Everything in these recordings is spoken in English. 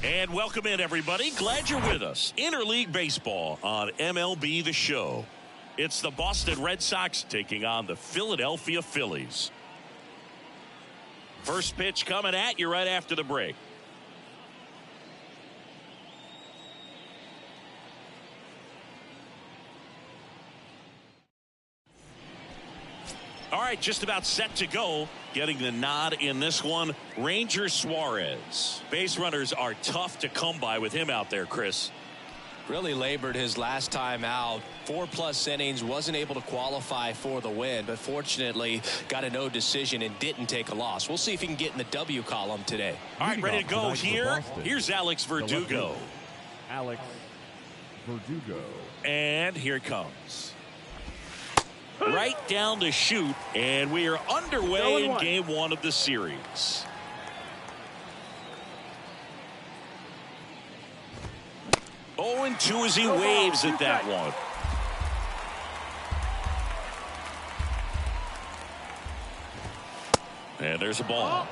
And welcome in, everybody. Glad you're with us. Interleague Baseball on MLB The Show. It's the Boston Red Sox taking on the Philadelphia Phillies. First pitch coming at you right after the break. All right, just about set to go. Getting the nod in this one, Ranger Suarez. Base runners are tough to come by with him out there, Chris. Really labored his last time out. 4+ innings, wasn't able to qualify for the win, but fortunately got a no decision and didn't take a loss. We'll see if he can get in the W column today. All right, ready to go here. Here's Alex Verdugo. Alex Verdugo. And here it comes. Right down the chute, and we are underway in game one of the series. Oh, and 2 as he waves at that one. And there's a ball.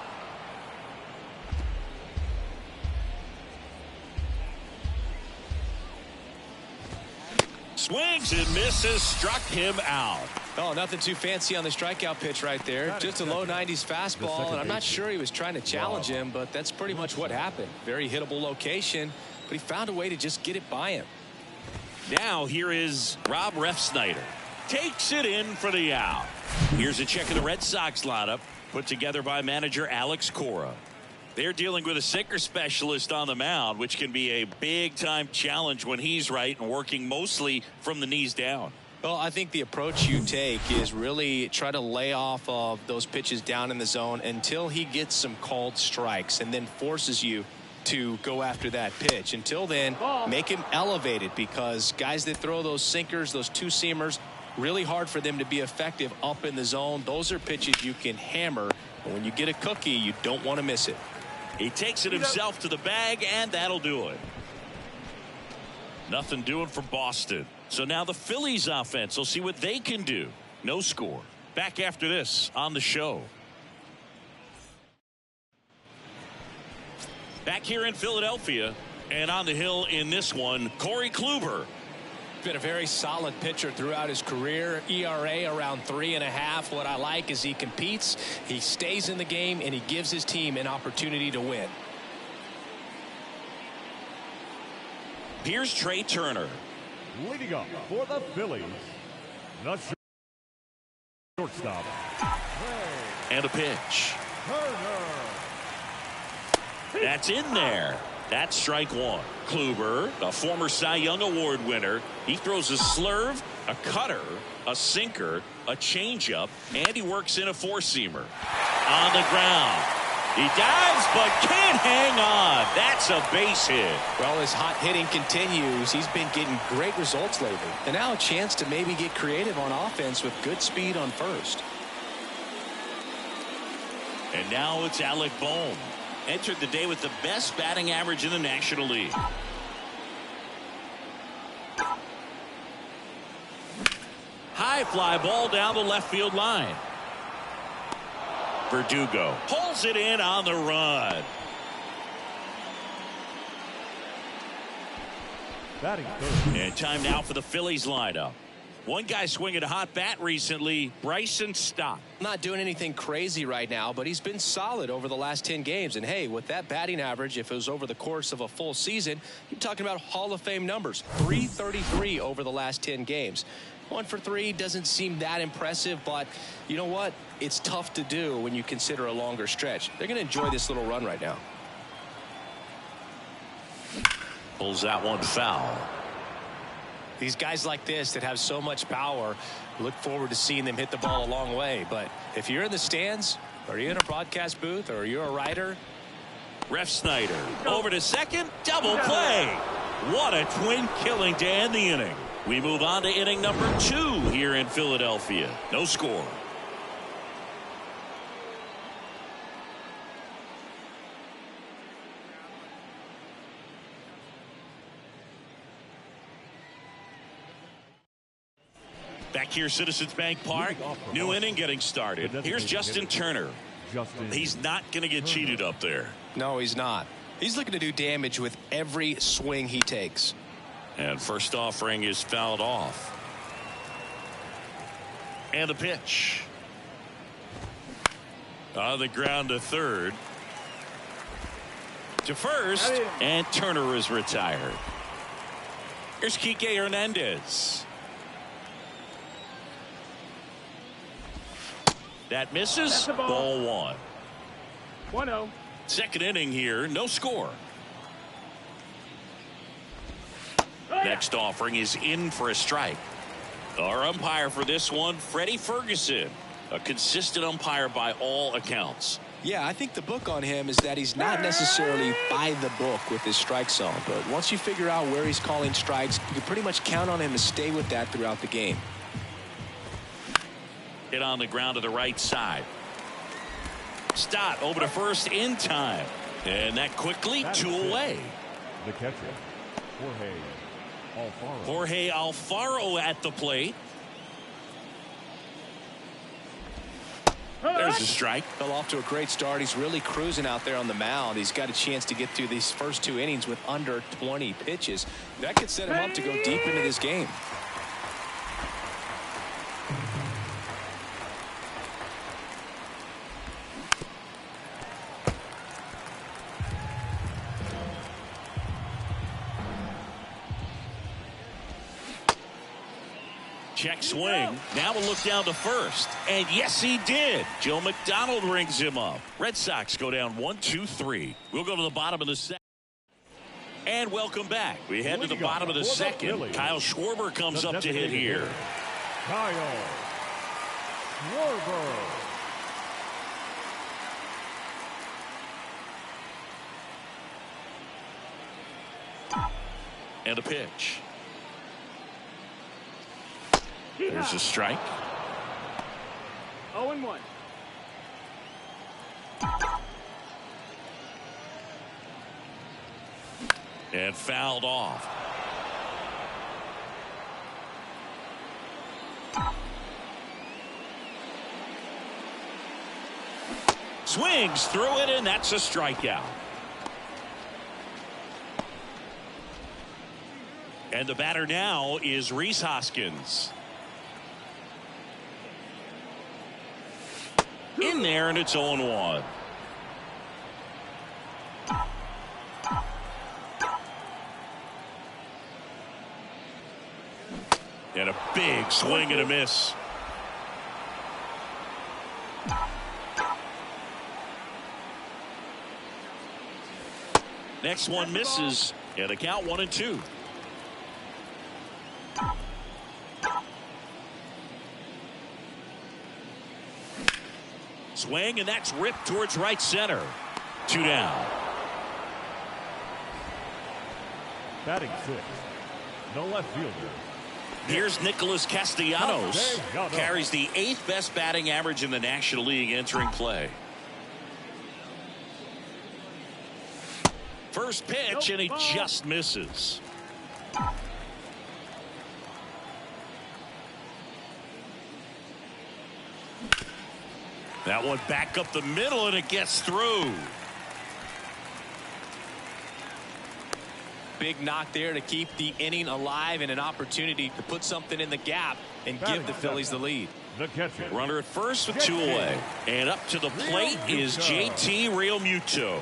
Swings and misses, struck him out. Oh, nothing too fancy on the strikeout pitch right there. Just a low 90s fastball, and I'm not sure he was trying to challenge him, but that's pretty much what happened. Very hittable location, but he found a way to just get it by him. Now here is Rob Refsnyder. Takes it in for the out. Here's a check of the Red Sox lineup, put together by manager Alex Cora. They're dealing with a sinker specialist on the mound, which can be a big-time challenge when he's right and working mostly from the knees down. Well, I think the approach you take is really try to lay off of those pitches down in the zone until he gets some called strikes and then forces you to go after that pitch. Until then, make him elevated, because guys that throw those sinkers, those two-seamers, Really hard for them to be effective up in the zone. Those are pitches you can hammer. And when you get a cookie, you don't want to miss it. He takes it himself to the bag, and that'll do it. Nothing doing for Boston. So now the Phillies offense will see what they can do. No score. Back after this on the show. Back here in Philadelphia, and on the hill in this one, Corey Kluber. Been a very solid pitcher throughout his career. ERA around 3.5. What I like is he competes, he stays in the game, and he gives his team an opportunity to win. Here's Trey Turner. Leading up for the Phillies, the shortstop. And a pitch. Turner. That's in there. That's strike one. Kluber, a former Cy Young Award winner. He throws a slurve, a cutter, a sinker, a changeup, and he works in a four-seamer. On the ground. He dives but can't hang on. That's a base hit. Well, his hot hitting continues. He's been getting great results lately. And now a chance to maybe get creative on offense with good speed on first. And now it's Alec Bohm. Entered the day with the best batting average in the National League. High fly ball down the left field line. Verdugo pulls it in on the run. Batting third. And time now for the Phillies lineup. One guy swinging a hot bat recently, Bryson Stott. Not doing anything crazy right now, but he's been solid over the last 10 games. And hey, with that batting average, if it was over the course of a full season, you're talking about Hall of Fame numbers. 333 over the last 10 games. 1 for 3 doesn't seem that impressive, but you know what? It's tough to do when you consider a longer stretch. They're going to enjoy this little run right now. Pulls that one foul. These guys like this that have so much power, look forward to seeing them hit the ball a long way. But if you're in the stands, or you're in a broadcast booth, or you're a writer. Ref Snyder over to second, double play. What a twin killing to end the inning. We move on to inning number 2 here in Philadelphia. No score. Back here, Citizens Bank Park. New inning getting started. Here's Justin Turner. He's not going to get cheated up there. No, he's not. He's looking to do damage with every swing he takes. And first offering is fouled off. And a pitch. On the ground to third. To first. And Turner is retired. Here's Kike Hernandez. That misses. Ball 1. 1-0. Second inning here. No score. Next offering is in for a strike. Our umpire for this one, Freddie Ferguson. A consistent umpire by all accounts. Yeah, I think the book on him is that he's not necessarily by the book with his strike zone. But once you figure out where he's calling strikes, you can pretty much count on him to stay with that throughout the game. Hit on the ground to the right side. Stott over to first in time. And that quickly 2 away. The catcher, Jorge Alfaro at the plate. There's a strike. Fell off to a great start. He's really cruising out there on the mound. He's got a chance to get through these first 2 innings with under 20 pitches. That could set him up to go deep into this game. Check swing. Now we'll look down to first. And yes, he did. Joe McDonald rings him up. Red Sox go down 1-2-3. We'll go to the bottom of the second. And welcome back. We head to the bottom of the second. Kyle Schwarber comes up to hit here. Kyle Schwarber. And a pitch. There's a strike. 0-1. And fouled off. Swings through it, and that's a strikeout. And the batter now is Rhys Hoskins. In there, and it's 0-1. And a big swing and a miss. Next one misses, and a count 1-2. Swing, and that's ripped towards right center. 2 down. Batting 6. No left fielder. Here's Nicholas Castellanos. Carries the 8th best batting average in the National League entering play. First pitch, and he just misses. That one back up the middle, and it gets through. Big knock there to keep the inning alive and an opportunity to put something in the gap and give the Phillies the lead. The catcher. Runner at first with 2 away. And up to the plate is JT Realmuto.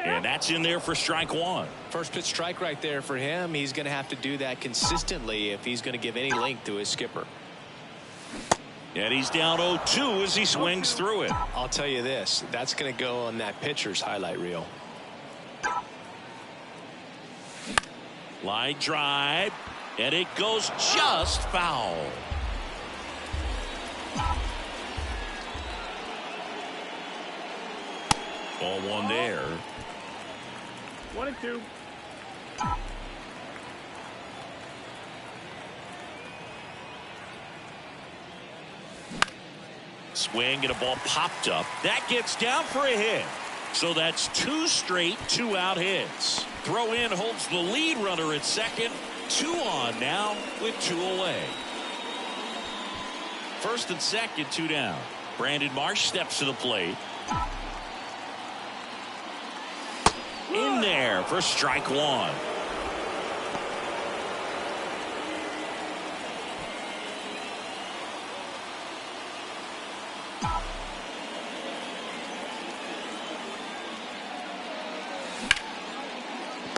And that's in there for strike 1. First pitch strike right there for him. He's going to have to do that consistently if he's going to give any length to his skipper. And he's down 0-2 as he swings through it. I'll tell you this, that's going to go on that pitcher's highlight reel. Line drive, and it goes just foul. Ball 1 there. 1-2. Swing, and a ball popped up. That gets down for a hit. So that's 2 straight 2-out hits. Throw in holds the lead runner at second. 2 on now with 2 away. First and second, 2 down. Brandon Marsh steps to the plate. In there for strike 1.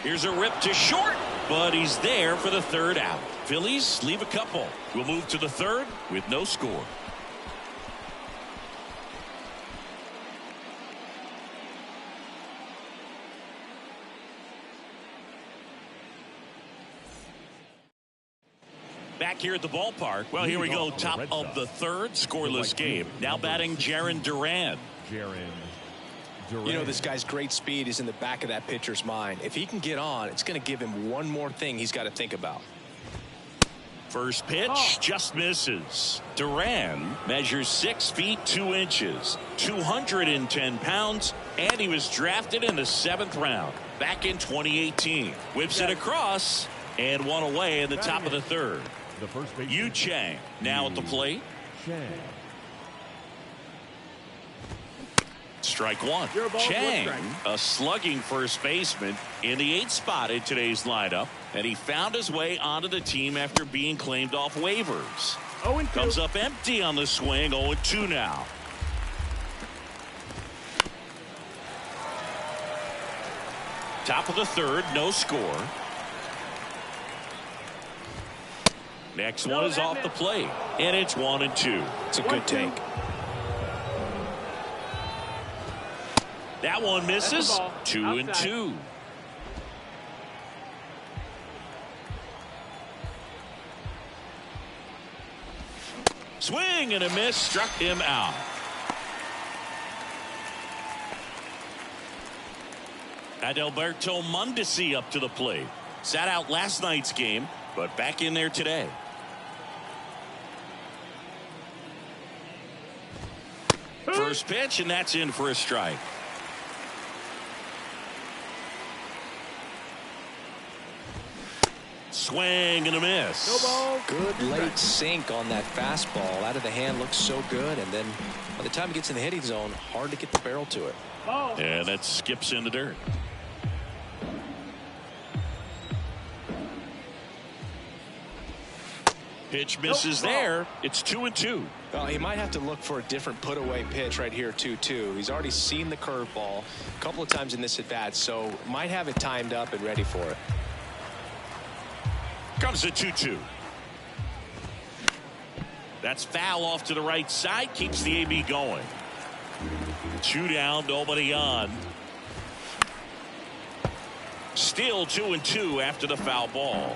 Here's a rip to short, but he's there for the 3rd out. Phillies leave a couple. We'll move to the 3rd with no score. Back here at the ballpark. Well, here we go. Top of the 3rd, scoreless game. Now batting Jarren Duran. You know, this guy's great speed is in the back of that pitcher's mind. If he can get on, it's going to give him one more thing he's got to think about. First pitch just misses. Duran measures 6 feet 2 inches, 210 pounds, and he was drafted in the 7th round back in 2018. Whips it across, and 1 away in the top of the 3rd. Yu Chang now at the plate. Strike 1. Chang, a slugging first baseman in the 8th spot in today's lineup, and he found his way onto the team after being claimed off waivers. 0-2. Comes up empty on the swing. 0-2 now. Top of the 3rd, no score. Next one is off the plate, and it's 1-2. It's a good take. That one misses. 2-2. Swing and a miss, struck him out. Adalberto Mondesi up to the plate. Sat out last night's game, but back in there today. First pitch, and that's in for a strike. Swing and a miss. No ball. Good late sink on that fastball. Out of the hand, looks so good, and then by the time it gets in the hitting zone, hard to get the barrel to it. Ball. And that skips in the dirt. Pitch misses there. It's 2-2. Well, he might have to look for a different put away pitch right here 2-2. He's already seen the curveball a couple of times in this at bat, so might have it timed up and ready for it. Comes the 2-2. That's foul off to the right side. Keeps the AB going. 2 down, nobody on. Still 2-2 after the foul ball.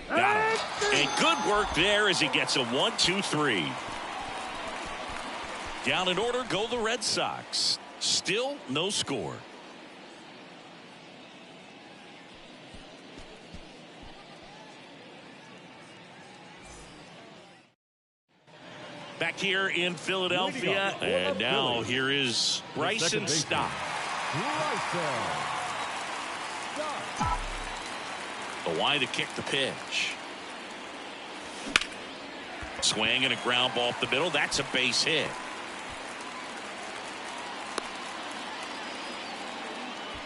Got it. And good work there as he gets a 1-2-3. Down in order go the Red Sox. Still no score. Back here in Philadelphia, and now here is Bryson Stott. The why to kick the pitch. Swing and a ground ball up the middle. That's a base hit.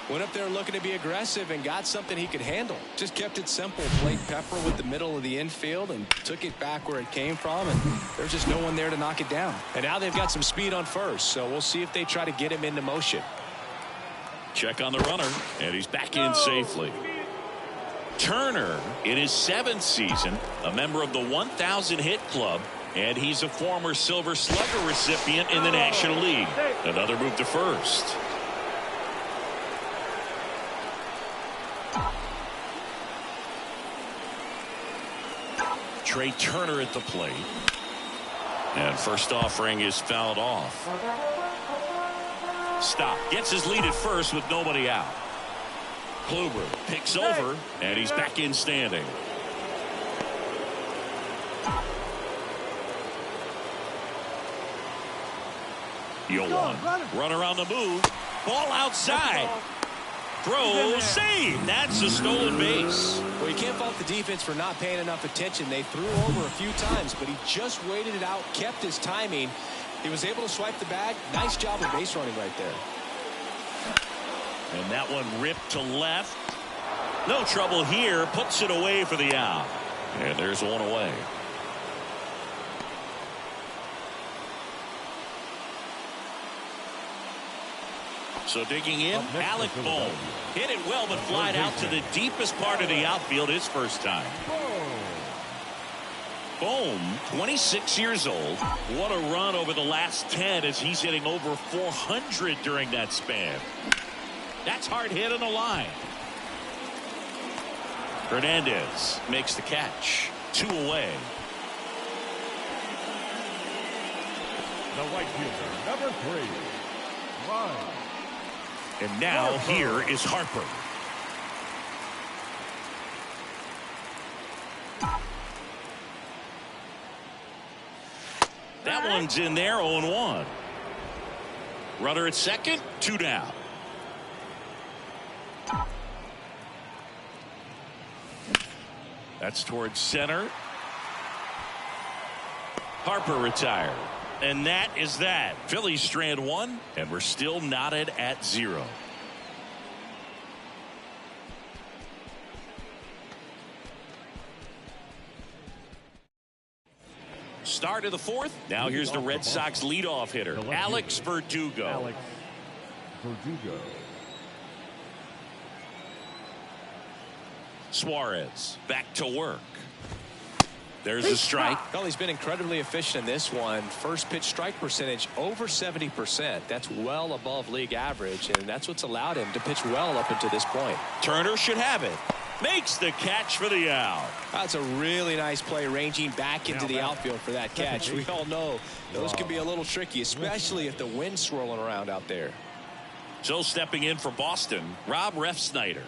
Went up there looking to be aggressive and got something he could handle. Just kept it simple. Played Pepper with the middle of the infield and took it back where it came from, and there's just no one there to knock it down. And now they've got some speed on first, so we'll see if they try to get him into motion. Check on the runner, and he's back in safely. Turner in his 7th season, a member of the 1,000 hit club, and he's a former Silver Slugger recipient in the National League. Another move to first. Trey Turner at the plate. And first offering is fouled off. Stop. Gets his lead at first with nobody out. Kluber picks over, and he's back in standing. Yoan. Runner on the move. Ball outside. Throw, save. That's a stolen base. Well, you can't fault the defense for not paying enough attention. They threw over a few times, but he just waited it out, kept his timing. He was able to swipe the bag. Nice job of base running right there. And that one ripped to left. No trouble here. Puts it away for the out. And there's one away. So digging in, Alec Bohm. Hit it well, but flied out to the deepest part of the outfield his first time. Bohm, 26 years old. What a run over the last 10 as he's hitting over 400 during that span. That's hard hit on the line. Hernandez makes the catch. 2 away. The right fielder, number 3, Ryan. And now here is Harper. That one's in there, 0-1. Runner at second, 2 down. That's towards center. Harper retired. And that is that. Phillies strand 1, and we're still knotted at 0. Start of the 4th. Now here's the Red Sox leadoff hitter, Alex Verdugo. Alex Verdugo. Suarez back to work. There's a strike. Well, he's been incredibly efficient in this one. First pitch strike percentage over 70%. That's well above league average, and that's what's allowed him to pitch well up until this point. Turner should have it. makes the catch for the out. That's a really nice play, ranging back into the outfield for that catch. We all know those can be a little tricky, especially if the wind's swirling around out there. So stepping in for Boston, Rob Refsnyder.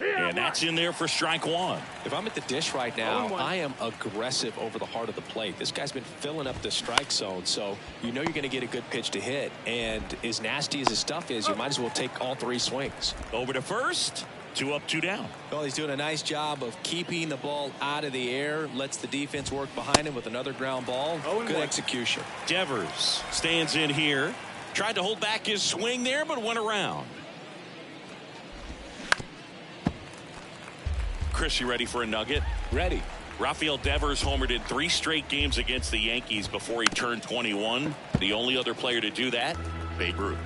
And that's in there for strike one. If I'm at the dish right now, I am aggressive over the heart of the plate. This guy's been filling up the strike zone, so you know you're going to get a good pitch to hit. And as nasty as his stuff is, you might as well take all three swings. Over to first. 2 up, 2 down. Well, he's doing a nice job of keeping the ball out of the air. Lets the defense work behind him with another ground ball. Good execution. Devers stands in here. Tried to hold back his swing there, but went around. Chris, you ready for a nugget? Ready. Rafael Devers homered in 3 straight games against the Yankees before he turned 21. The only other player to do that, Babe Ruth.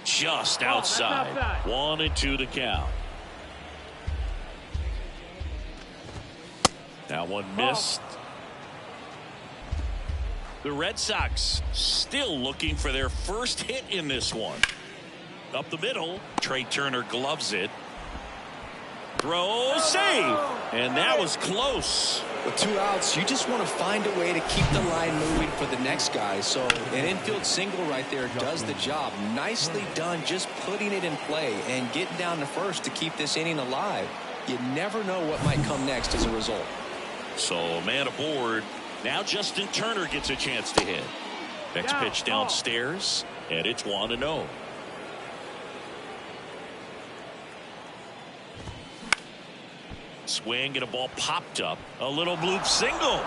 Just outside. 1-2 to count. That one missed. The Red Sox still looking for their first hit in this one. Up the middle, Trey Turner gloves it. Throw, save, and that was close. With 2 outs, you just want to find a way to keep the line moving for the next guy. So an infield single right there does the job. Nicely done, just putting it in play and getting down to first to keep this inning alive. You never know what might come next as a result. So a man aboard. Now Justin Turner gets a chance to hit. Next pitch downstairs, and it's 1-0. Swing and a ball popped up. A little bloop single.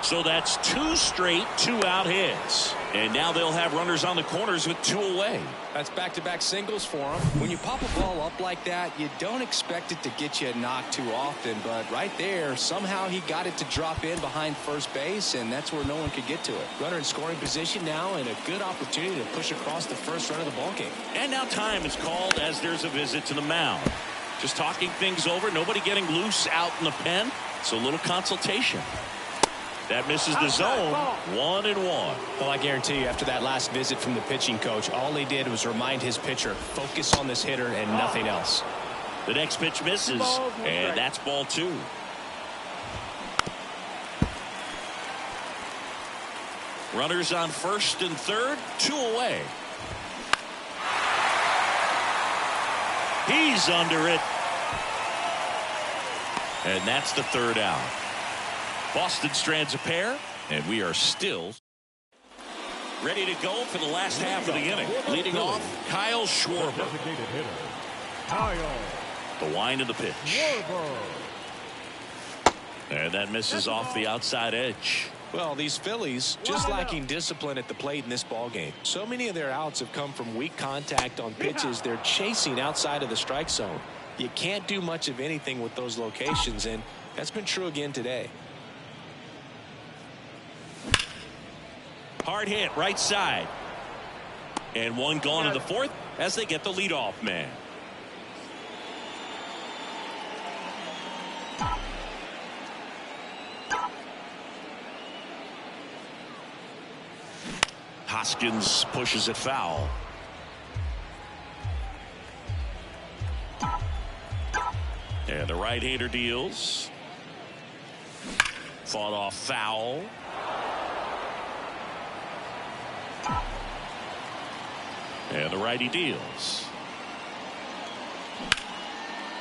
So that's 2 straight 2-out hits. And now they'll have runners on the corners with 2 away. That's back-to-back singles for him. When you pop a ball up like that, you don't expect it to get you a knock too often. But right there, somehow he got it to drop in behind first base, and that's where no one could get to it. Runner in scoring position now, and a good opportunity to push across the first run of the ballgame. And now time is called as there's a visit to the mound. Just talking things over. Nobody getting loose out in the pen. So a little consultation. That misses the zone. 1-1. Well, I guarantee you, after that last visit from the pitching coach, all he did was remind his pitcher, focus on this hitter and nothing else. The next pitch misses, and that's ball 2. Runners on first and third, 2 away. He's under it. And that's the 3rd out. Boston strands a pair, and we are still ready to go for the last half of the inning. Leading off, Kyle Schwarber. The wind of the pitch. And that misses off the outside edge. Well, these Phillies just lacking discipline at the plate in this ballgame. So many of their outs have come from weak contact on pitches they're chasing outside of the strike zone. You can't do much of anything with those locations, and that's been true again today. Hard hit right side. And one gone in the 4th as they get the leadoff man. Hoskins pushes it foul. And the right-hander deals. Fought off foul. And the righty deals.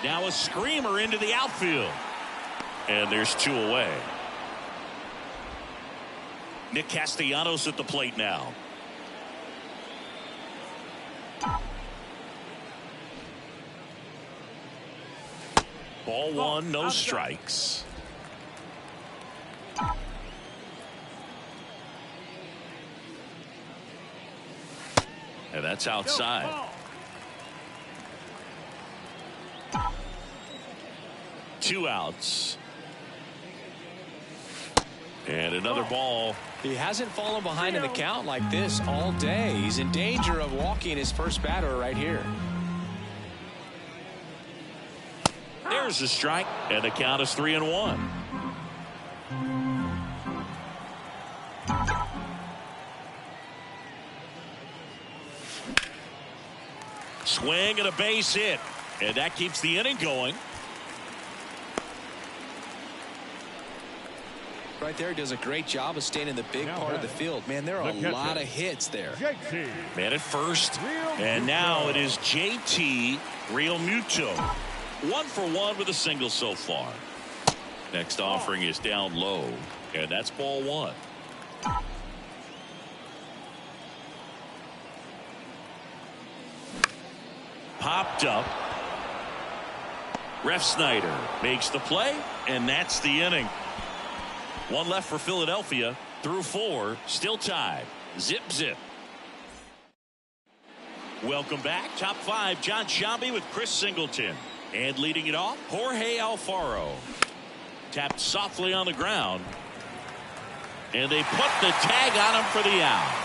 Now a screamer into the outfield. And there's 2 away. Nick Castellanos at the plate now. Ball 1, no strikes. And that's outside. 2 outs. And another ball. He hasn't fallen behind in the count like this all day. He's in danger of walking his first batter right here. There's a strike, and the count is 3-1. Swing and a base hit. And that keeps the inning going. Right there, does a great job of staying in the big part of the field. Man, there are a lot of hits there. Man at first. And now it is JT Realmuto. 1 for 1 with a single so far. Next offering is down low. And that's ball 1. Popped up. Ref Snyder makes the play, and that's the inning. 1 left for Philadelphia. Through 4, still tied. Zip, zip. Welcome back. Top 5, John Sciambi with Chris Singleton. And leading it off, Jorge Alfaro. Tapped softly on the ground. And they put the tag on him for the out.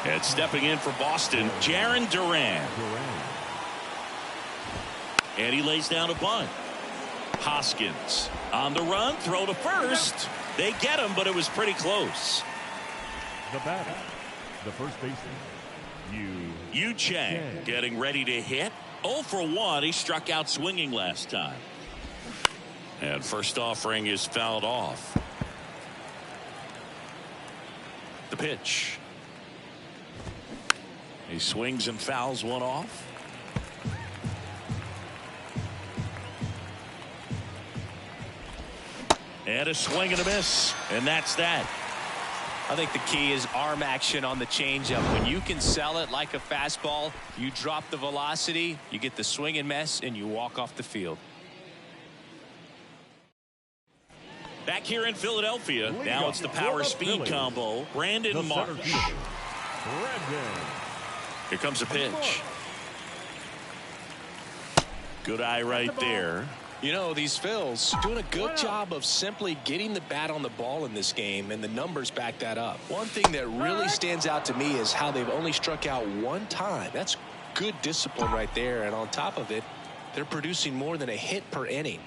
And stepping in for Boston, Jarren Duran. And he lays down a bunt. Hoskins on the run, throw to first. They get him, but it was pretty close. The batter, the first baseman, Yu Chang getting ready to hit. 0 for 1. He struck out swinging last time. And first offering is fouled off. The pitch. He swings and fouls one off. And a swing and a miss. And that's that. I think the key is arm action on the changeup. When you can sell it like a fastball, you drop the velocity, you get the swing and miss, and you walk off the field. Back here in Philadelphia, now it's the power speed combo. Brandon Marsh. Here comes a pitch. Good eye right there. You know, these Phils doing a good job of simply getting the bat on the ball in this game, and the numbers back that up. One thing that really stands out to me is how they've only struck out 1 time. That's good discipline right there, and on top of it, they're producing more than a hit per inning.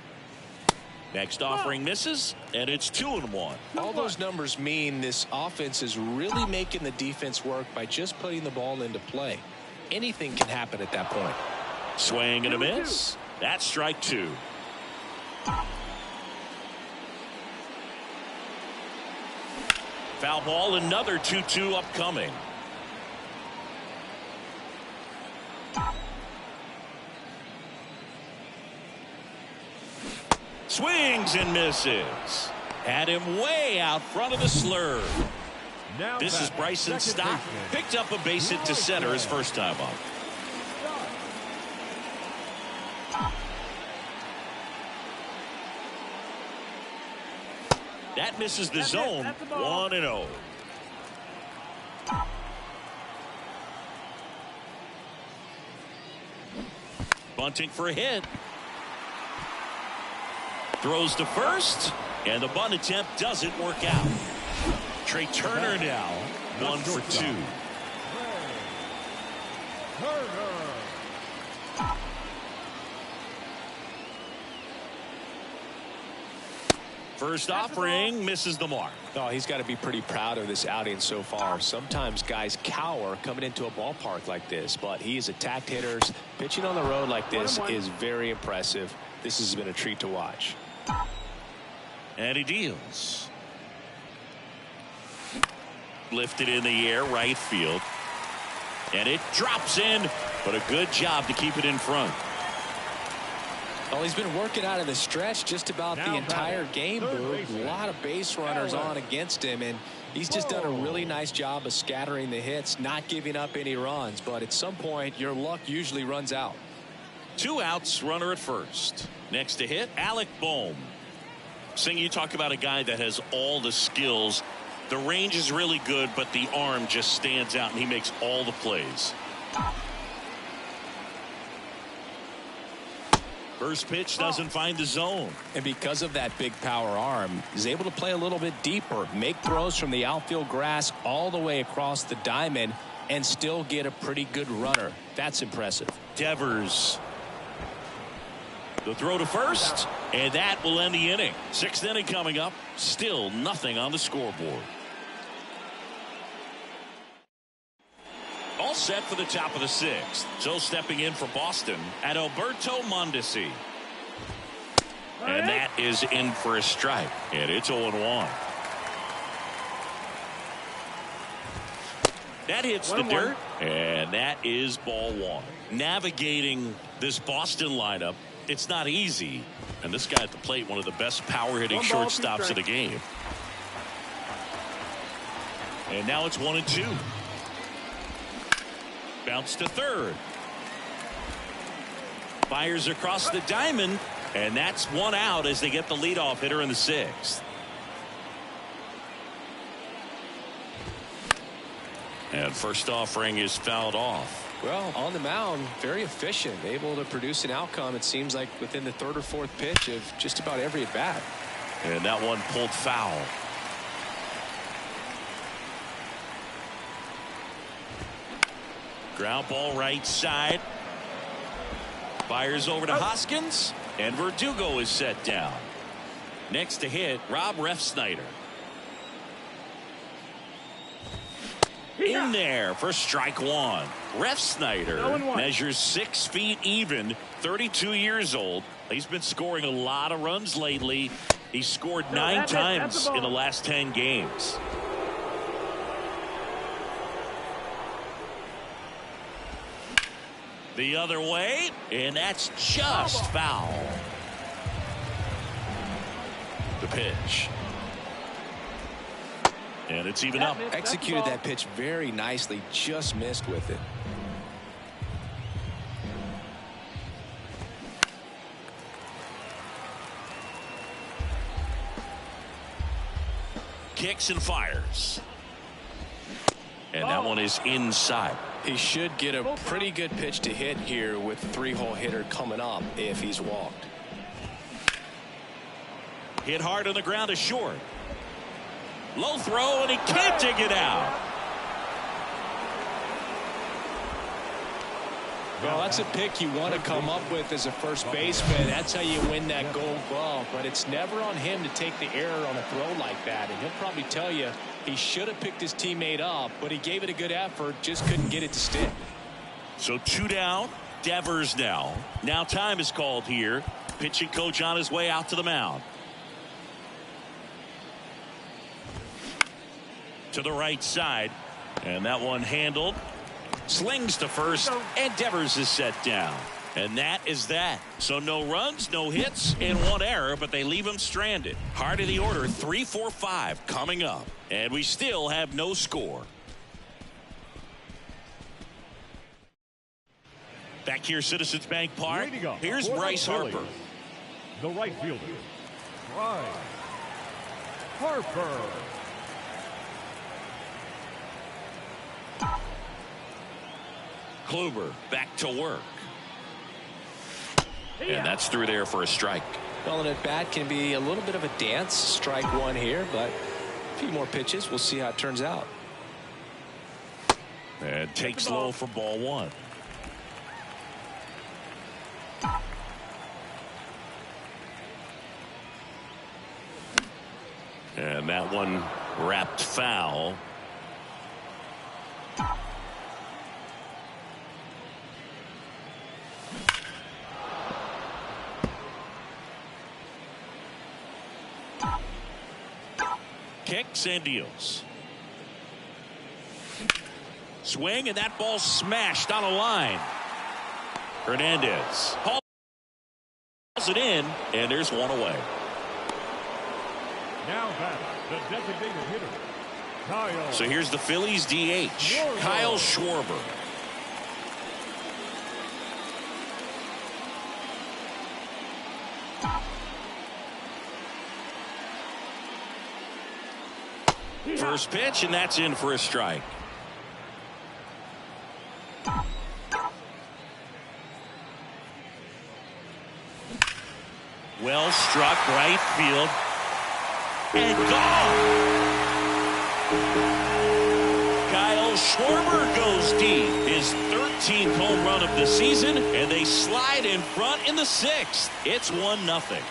Next offering misses, and it's 2-1. All those numbers mean this offense is really making the defense work by just putting the ball into play. Anything can happen at that point. Swing and a miss. That's strike 2. Foul ball, another 2-2 upcoming. Swings and misses. Had him way out front of the slurve. This is Bryson Stott. Picked up a base hit to center his first time up. That misses the zone. 1-0. Bunting for a hit. Throws to first, and the bunt attempt doesn't work out. Trey Turner now 1 for 2. First offering misses the mark. Oh, he's got to be pretty proud of this outing so far. Sometimes guys cower coming into a ballpark like this, but he has attacked hitters. Pitching on the road like this is very impressive. This has been a treat to watch. And he deals. Lifted in the air, right field. And it drops in, but a good job to keep it in front. Well, he's been working out of the stretch just about the entire game, Boo. A lot of base runners on against him, and he's just done a really nice job of scattering the hits, not giving up any runs. But at some point, your luck usually runs out. 2 outs, runner at first. Next to hit, Alec Bohm. Sing, you talk about a guy that has all the skills. The range is really good, but the arm just stands out, and he makes all the plays. First pitch doesn't find the zone. And because of that big power arm, he's able to play a little bit deeper, make throws from the outfield grass all the way across the diamond, and still get a pretty good runner. That's impressive. Devers. The throw to first, and that will end the inning. 6th inning coming up. Still nothing on the scoreboard. All set for the top of the 6th. So stepping in for Boston at Alberto Mondesi. And that is in for a strike. And it's 0-1. That hits the dirt. And that is ball 1. Navigating this Boston lineup, it's not easy. And this guy at the plate, one of the best power-hitting shortstops of the game. And now it's 1-2. Bounce to third. Fires across the diamond. And that's 1 out as they get the leadoff hitter in the 6th. And first offering is fouled off. Well, on the mound, very efficient, able to produce an outcome, it seems like, within the 3rd or 4th pitch of just about every at bat. And that one pulled foul. Ground ball right side. Fires over to Hoskins. And Verdugo is set down. Next to hit, Rob Refsnyder. In there for strike 1. Refsnyder measures 6 feet even, 32 years old. He's been scoring a lot of runs lately. He scored 9 times in the last 10 games. The other way, and that's just foul. The pitch. And it's even up. Executed that pitch very nicely, just missed with it. Kicks and fires. And that one is inside. He should get a pretty good pitch to hit here with the 3-hole hitter coming up if he's walked. Hit hard on the ground is short. Low throw, and he can't dig it out. Well, that's a pick you want to come up with as a first baseman. That's how you win that Gold Glove. But it's never on him to take the error on a throw like that. And he'll probably tell you he should have picked his teammate up, but he gave it a good effort, just couldn't get it to stick. So 2 down, Devers now. Now time is called here. Pitching coach on his way out to the mound. To the right side, and that one handled. Slings to first, and Devers is set down. And that is that. So no runs, no hits, and 1 error, but they leave him stranded. Heart of the order, 3-4-5 coming up. And we still have no score. Back here, Citizens Bank Park. Here's Bryce Harper. The right fielder, Bryce Harper. Kluber back to work. And that's through there for a strike. Well, an at-bat can be a little bit of a dance. Strike 1 here, but a few more pitches. We'll see how it turns out. And takes low for ball 1. And that one wrapped foul. Kicks and deals. Swing, and that ball smashed on a line. Hernandez hauls it in, and there's 1 away. Now back, the designated hitter, Kyle. So here's the Phillies DH, Kyle Schwarber. First pitch, and that's in for a strike. Well struck, right field, and gone. Kyle Schwarber goes deep, his 13th home run of the season, and they slide in front in the 6th. It's 1-0.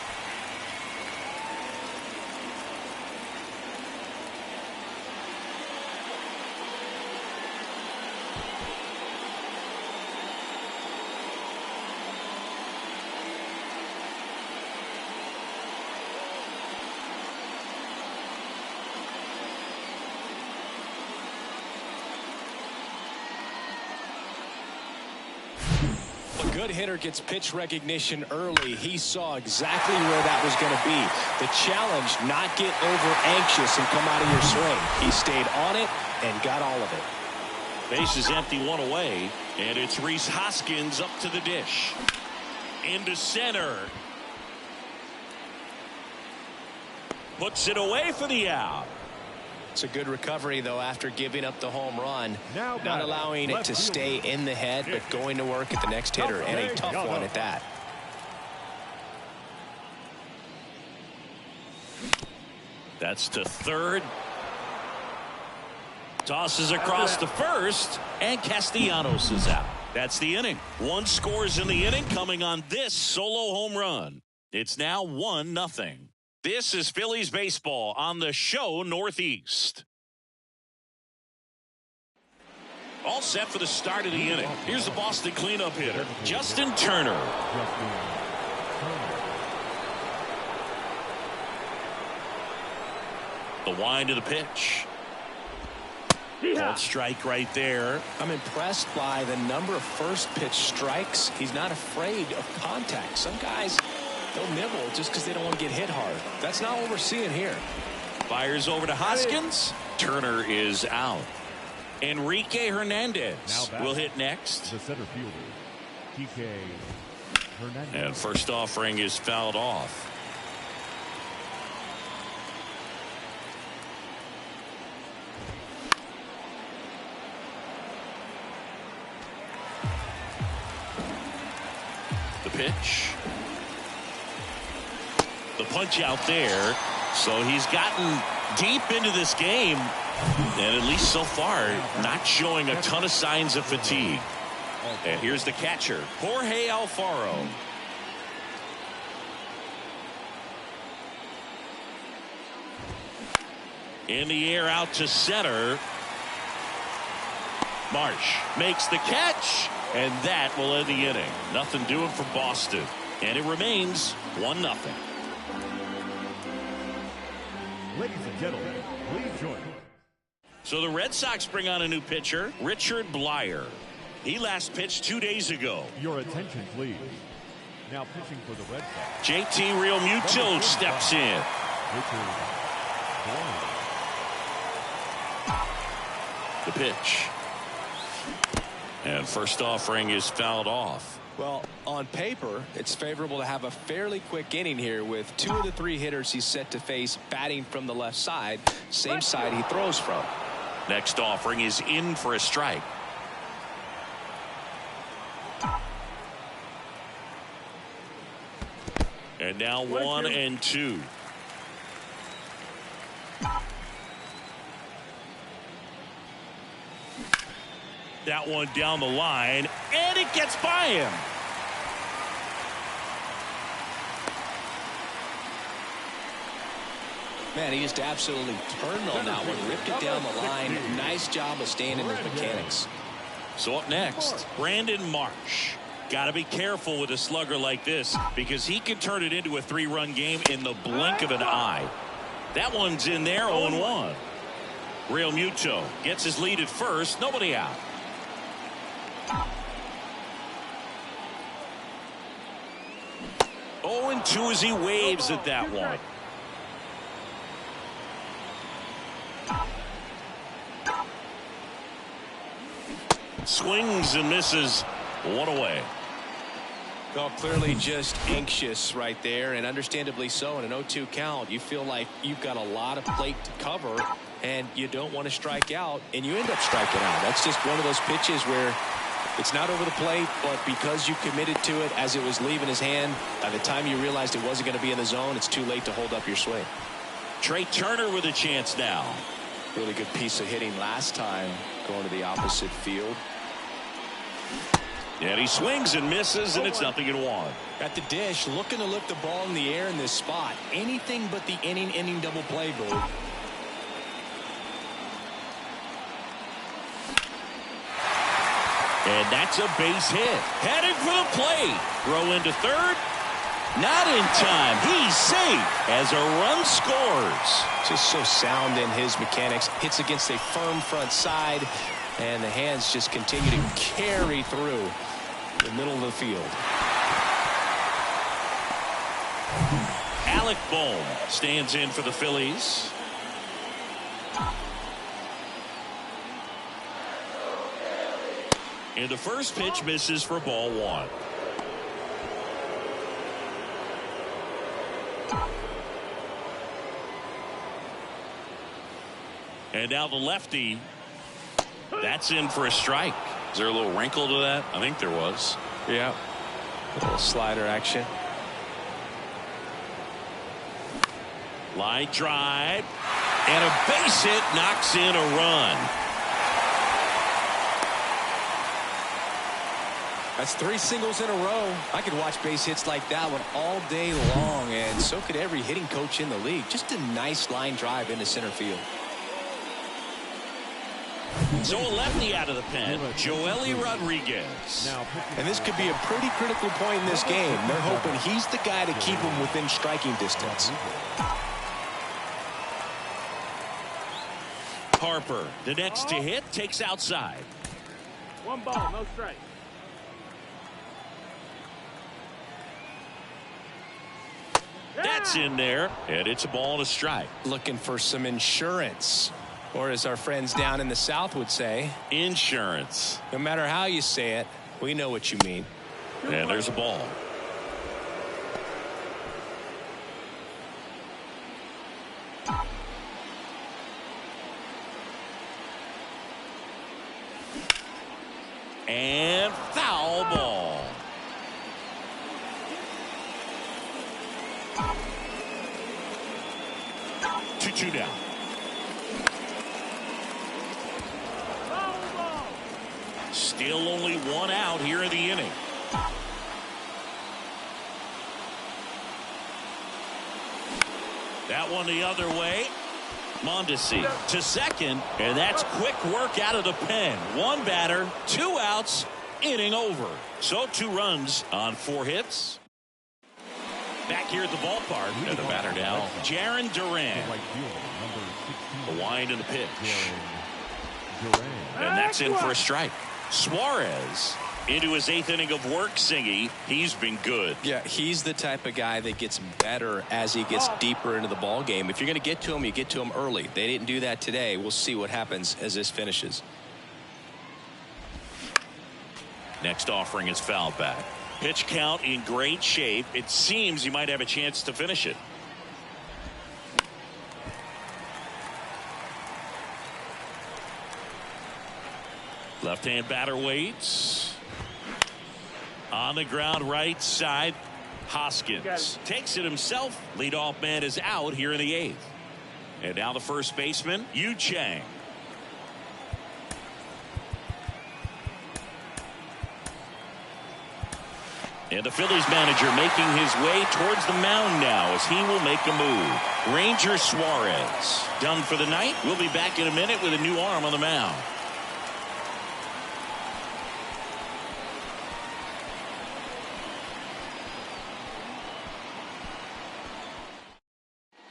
good hitter gets pitch recognition early. He saw exactly where that was going to be. The challenge, not get over anxious and come out of your swing. He stayed on it and got all of it. Base is empty, one away, and it's Rhys Hoskins up to the dish. Into center. Puts it away for the out. It's a good recovery, though, after giving up the home run. Now not allowing it to stay in the head, but going to work at the next hitter, and a tough one at that. That's to third. Tosses across to first, and Castellanos is out. That's the inning. One scores in the inning coming on this solo home run. It's now 1-0. This is Phillies baseball on the show Northeast. All set for the start of the inning. Here's the Boston cleanup hitter, Justin Turner. The wind of the pitch. Called strike right there. I'm impressed by the number of first pitch strikes. He's not afraid of contact. Some guys, they'll nibble just because they don't want to get hit hard. That's not what we're seeing here. Fires over to Hoskins. Turner is out. Enrique Hernandez will hit next. The center fielder, TK Hernandez. And first offering is fouled off. The pitch. The punch out there. So he's gotten deep into this game, and at least so far not showing a ton of signs of fatigue. And here's the catcher, Jorge Alfaro. In the air out to center. Marsh makes the catch, and that will end the inning. Nothing doing for Boston, and it remains 1-0. Ladies and gentlemen, please join me. So the Red Sox bring on a new pitcher, Richard Blyer. He last pitched 2 days ago. Your attention, please. Now pitching for the Red Sox, JT Realmuto steps in. Richard Blyer. The pitch. And first offering is fouled off. Well, on paper, it's favorable to have a fairly quick inning here with 2 of the 3 hitters he's set to face batting from the left side, same side he throws from. Next offering is in for a strike. And now 1-2. That one down the line, and it gets by him. Man, he just absolutely turned on that one, ripped it down the line. Nice job of staying in his mechanics. So up next, Brandon Marsh. Got to be careful with a slugger like this because he can turn it into a 3-run game in the blink of an eye. That one's in there, 0-1. Realmuto gets his lead at first, nobody out. Oh, and 2 as he waves at that one. Swings and misses, 1 away. Well, clearly just anxious right there, and understandably so. In an 0-2 count, you feel like you've got a lot of plate to cover, and you don't want to strike out, and you end up striking out. That's just one of those pitches where it's not over the plate, but because you committed to it as it was leaving his hand, by the time you realized it wasn't going to be in the zone, it's too late to hold up your swing. Trey Turner with a chance now. Really good piece of hitting last time, going to the opposite field. And he swings and misses, and it's 0-1. At the dish, looking to lift the ball in the air in this spot. Anything but the inning double play, Boo. And that's a base hit. Headed for the plate. Throw into third. Not in time. He's safe as a run scores. Just so sound in his mechanics. Hits against a firm front side, and the hands just continue to carry through. the middle of the field. Alec Bohm stands in for the Phillies. And the first pitch misses for ball one. And now the lefty. That's in for a strike. Is there a little wrinkle to that? I think there was. Yeah. A little slider action. Line drive. And a base hit knocks in a run. That's 3 singles in a row. I could watch base hits like that one all day long, and so could every hitting coach in the league. Just a nice line drive into center field. So a lefty out of the pen, Joely Rodriguez. And this could be a pretty critical point in this game. They're hoping he's the guy to keep them within striking distance. Harper, the next to hit, takes outside. 1 ball, no strike. That's in there, and it's a ball and a strike. Looking for some insurance, or as our friends down in the South would say, Insurance. no matter how you say it, we know what you mean. And there's a ball. And foul ball. Two down. Still only 1 out here in the inning. That one the other way. Mondesi to second, and that's quick work out of the pen. 1 batter, 2 outs, inning over. So 2 runs on 4 hits. Back here at the ballpark, and the batter now, Jarren Duran. The wind and the pitch. And that's in for a strike. Suarez into his 8th inning of work, Singy. He's been good. Yeah, he's the type of guy that gets better as he gets deeper into the ball game. If you're going to get to him, you get to him early. They didn't do that today. We'll see what happens as this finishes. Next offering is foul back. Pitch count in great shape. It seems he might have a chance to finish it. Left-hand batter waits. On the ground right side. Hoskins takes it himself. Leadoff man is out here in the 8th. And now the first baseman, Yu Chang. And the Phillies manager making his way towards the mound now as he will make a move. Ranger Suarez done for the night. We'll be back in a minute with a new arm on the mound.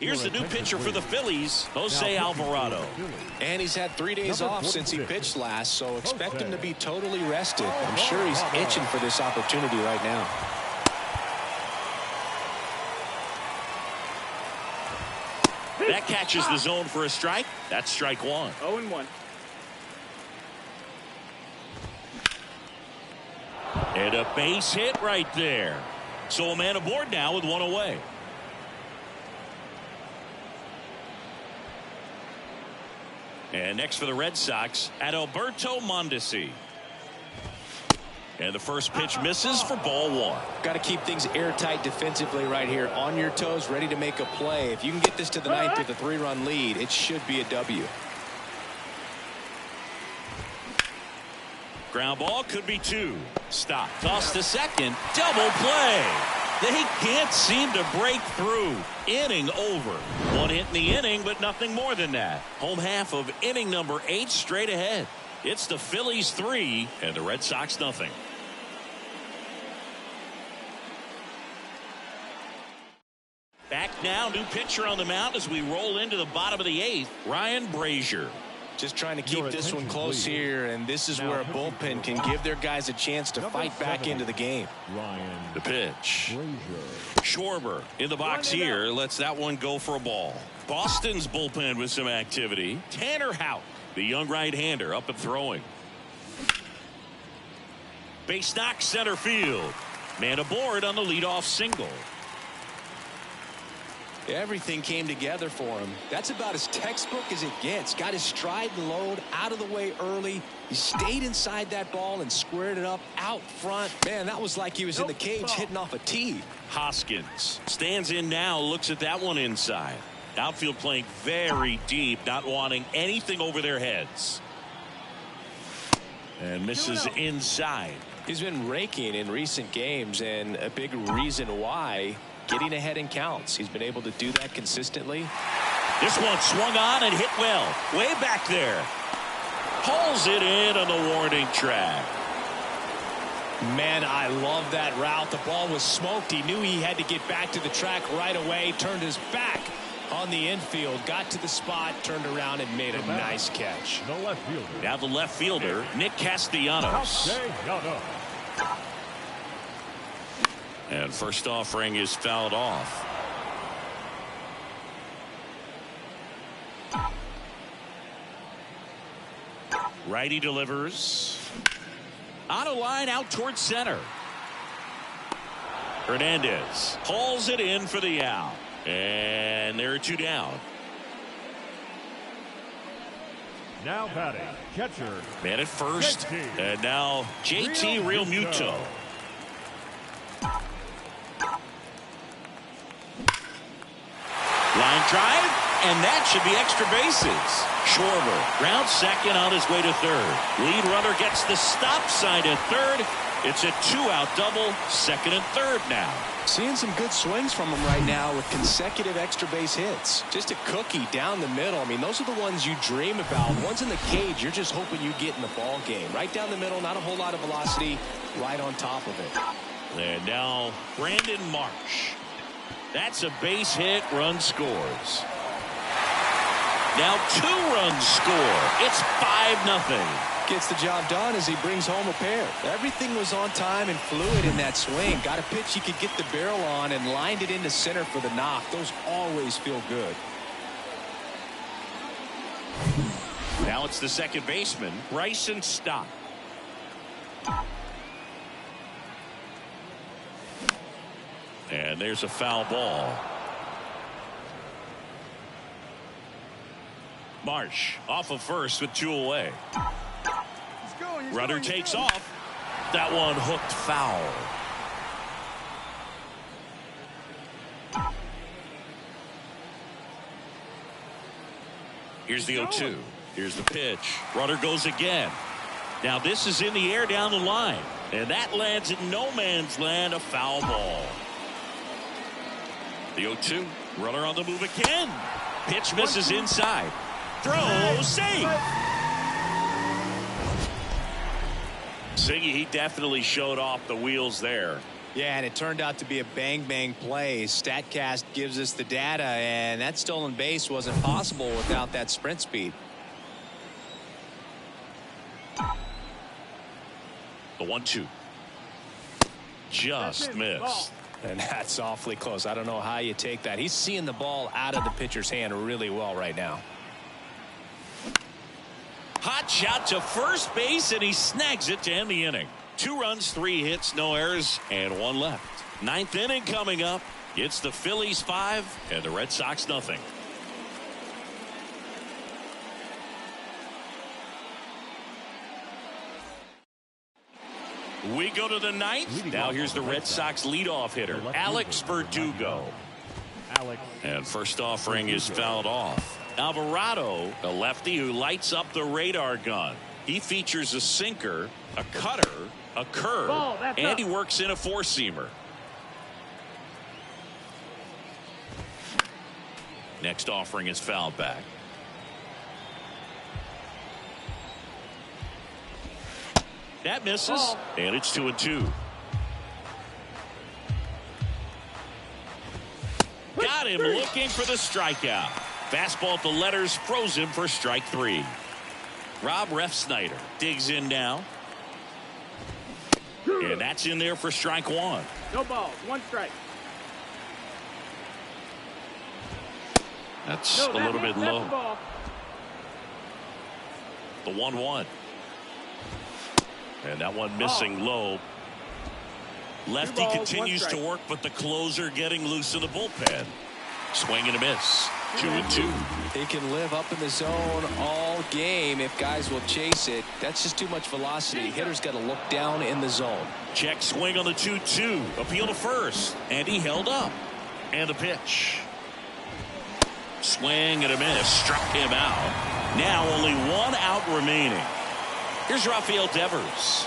Here's the new pitcher for the Phillies, Jose Alvarado. And he's had 3 days off since he pitched last, so expect him to be totally rested. I'm sure he's itching for this opportunity right now. That catches the zone for a strike. That's strike 1. 0-1. And a base hit right there. So a man aboard now with 1 away. And next for the Red Sox, Adalberto Mondesi. And the first pitch misses for ball 1. Got to keep things airtight defensively right here. On your toes, ready to make a play. If you can get this to the 9th with a 3-run lead, it should be a W. Ground ball could be 2. Stop. Toss to second. Double play. They can't seem to break through. Inning over. 1 hit in the inning, but nothing more than that. Home half of inning number 8 straight ahead. It's the Phillies 3 and the Red Sox nothing. Back now, new pitcher on the mound as we roll into the bottom of the 8th, Ryan Brazier. Just trying to keep this one close here, and this is where a bullpen can give their guys a chance to fight back into the game. The pitch. Schwarber in the box here. Lets that one go for a ball. Boston's bullpen with some activity. Tanner Houck, the young right-hander, up and throwing. Base knock center field. Man aboard on the leadoff single. Everything came together for him. That's about as textbook as it gets. Got his stride and load out of the way early. He stayed inside that ball and squared it up out front. Man, that was like he was in the cage hitting off a tee. Hoskins stands in now, looks at that one inside. Outfield playing very deep, not wanting anything over their heads. And misses inside. He's been raking in recent games, and a big reason why, getting ahead in counts. He's been able to do that consistently. This one swung on and hit well. Way back there. Pulls it in on the warning track. Man, I love that route. The ball was smoked. He knew he had to get back to the track right away. Turned his back on the infield. Got to the spot, turned around, and made a nice catch. The left fielder. Now the left fielder, Nick Castellanos. And first offering is fouled off. Righty delivers. On a line out towards center. Hernandez pulls it in for the out. And there are two down. Now batting, catcher. Man at first. And now JT Realmuto. Line drive, and that should be extra bases. Schwarber grounds second on his way to third. Lead runner gets the stop sign at third. It's a two-out double, second and third now. Seeing some good swings from him right now with consecutive extra base hits. Just a cookie down the middle. I mean, those are the ones you dream about. Ones in the cage, you're just hoping you get in the ball game. Right down the middle, not a whole lot of velocity, right on top of it. And now Brandon Marsh. That's a base hit, run scores. Now 2 runs score. It's 5-0. Gets the job done as he brings home a pair. Everything was on time and fluid in that swing. Got a pitch he could get the barrel on and lined it into center for the knock. Those always feel good. Now it's the second baseman, Bryson Stott. And there's a foul ball. Marsh off of first with 2 away. Runner takes off. That one hooked foul. Here's the 0-2. Here's the pitch. Runner goes again. Now this is in the air down the line. And that lands in no man's land, a foul ball. The 0-2. Runner on the move again. Pitch misses inside. Throw safe. Siggy, he definitely showed off the wheels there. Yeah, and it turned out to be a bang play. StatCast gives us the data, and that stolen base wasn't possible without that sprint speed. The 1-2. Just missed. And that's awfully close. I don't know how you take that. He's seeing the ball out of the pitcher's hand really well right now. Hot shot to first base, and he snags it to end the inning. 2 runs, 3 hits, no errors, and 1 left. 9th inning coming up. It's the Phillies 5 and the Red Sox 0. We go to the 9th. Now here's the Red Sox leadoff hitter, Alex Verdugo. And first offering is fouled off. Alvarado, a lefty who lights up the radar gun. He features a sinker, a cutter, a curve, and he works in a 4-seamer. Next offering is fouled back. That misses, and it's 2-2. Got him looking for the strikeout. Fastball at the letters, froze him for strike 3. Rob Refsnyder digs in now. And that's in there for strike one. No balls, 1 strike. That's a little bit low. The ball. The 1-1. And that one missing low. Lefty continues to work, but the closer getting loose in the bullpen. Swing and a miss. 2-2. He can live up in the zone all game if guys will chase it. That's just too much velocity. Hitter's got to look down in the zone. Check swing on the 2-2. Appeal to first. And he held up. And the pitch. Swing and a miss. Struck him out. Now only 1 out remaining. Here's Rafael Devers.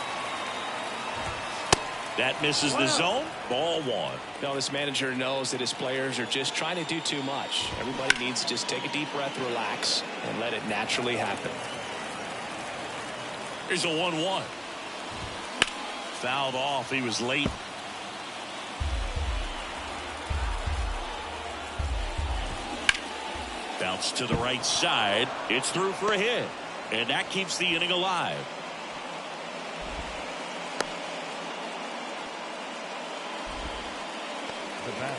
That misses the zone. Ball 1. Now this manager knows that his players are just trying to do too much. Everybody needs to just take a deep breath, relax, and let it naturally happen. Here's a 1-1. Fouled off. He was late. Bounce to the right side. It's through for a hit. And that keeps the inning alive.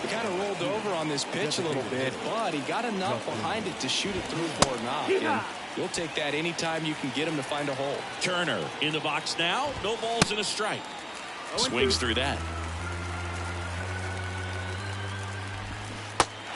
He kind of rolled over on this pitch a little bit, but he got enough behind it to shoot it through for a knock. And you'll take that anytime you can get him to find a hole. Turner in the box now. No balls and a strike. Swings through that.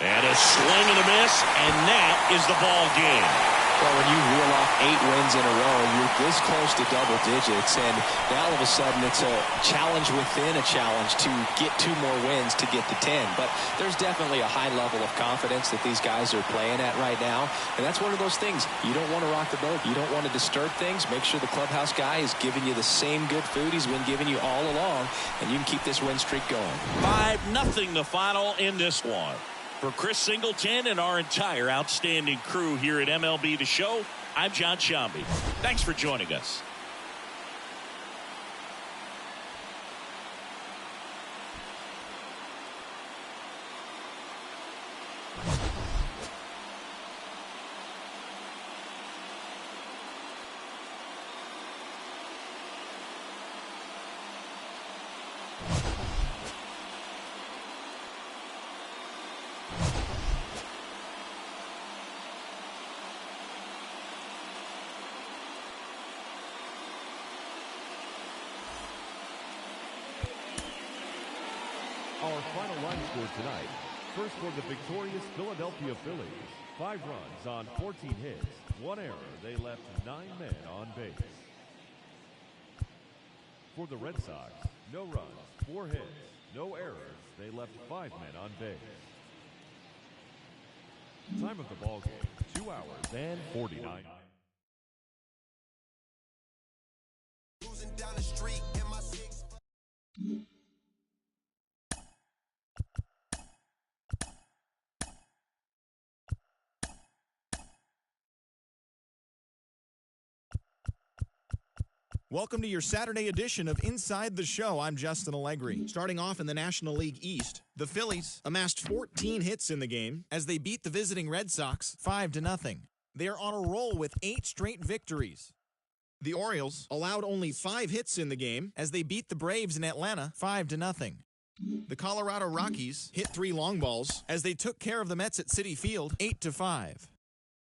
And a swing and a miss, and that is the ball game. Well, when you reel off 8 wins in a row, you're this close to double digits, and now all of a sudden it's a challenge within a challenge to get 2 more wins to get to 10. But there's definitely a high level of confidence that these guys are playing at right now, and that's one of those things. You don't want to rock the boat. You don't want to disturb things. Make sure the clubhouse guy is giving you the same good food he's been giving you all along, and you can keep this win streak going. 5-0 the final in this one. For Chris Singleton and our entire outstanding crew here at MLB The Show, I'm John Shambi. Thanks for joining us. Our final line score tonight. First for the victorious Philadelphia Phillies. 5 runs on 14 hits. 1 error. They left 9 men on base. For the Red Sox, no runs, 4 hits, no errors. They left 5 men on base. Time of the ball game, 2 hours and 49. Losing down the street in my 6. Welcome to your Saturday edition of Inside the Show. I'm Justin Allegri. Starting off in the National League East, the Phillies amassed 14 hits in the game as they beat the visiting Red Sox 5-0. They are on a roll with 8 straight victories. The Orioles allowed only 5 hits in the game as they beat the Braves in Atlanta 5-0. The Colorado Rockies hit 3 long balls as they took care of the Mets at Citi Field 8-5.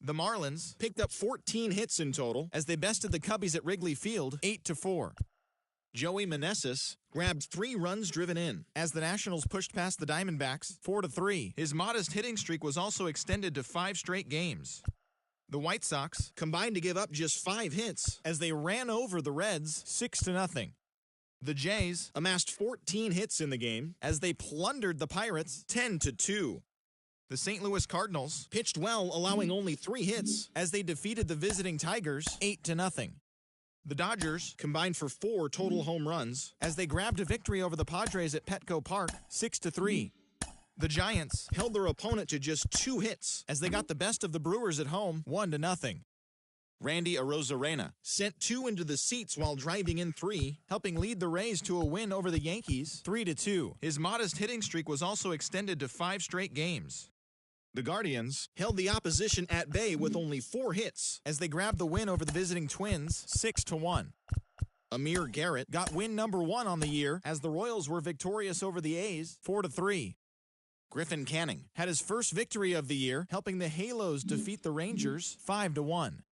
The Marlins picked up 14 hits in total as they bested the Cubbies at Wrigley Field 8-4. Joey Meneses grabbed 3 runs driven in as the Nationals pushed past the Diamondbacks 4-3. His modest hitting streak was also extended to 5 straight games. The White Sox combined to give up just 5 hits as they ran over the Reds 6-0. The Jays amassed 14 hits in the game as they plundered the Pirates 10-2. The St. Louis Cardinals pitched well, allowing only 3 hits as they defeated the visiting Tigers 8-0. The Dodgers combined for 4 total home runs as they grabbed a victory over the Padres at Petco Park 6-3. The Giants held their opponent to just 2 hits as they got the best of the Brewers at home 1-0. Randy Arozarena sent 2 into the seats while driving in 3, helping lead the Rays to a win over the Yankees 3-2. His modest hitting streak was also extended to 5 straight games. The Guardians held the opposition at bay with only 4 hits as they grabbed the win over the visiting Twins 6-1. Amir Garrett got win number 1 on the year as the Royals were victorious over the A's 4-3. Griffin Canning had his first victory of the year, helping the Halos defeat the Rangers 5-1.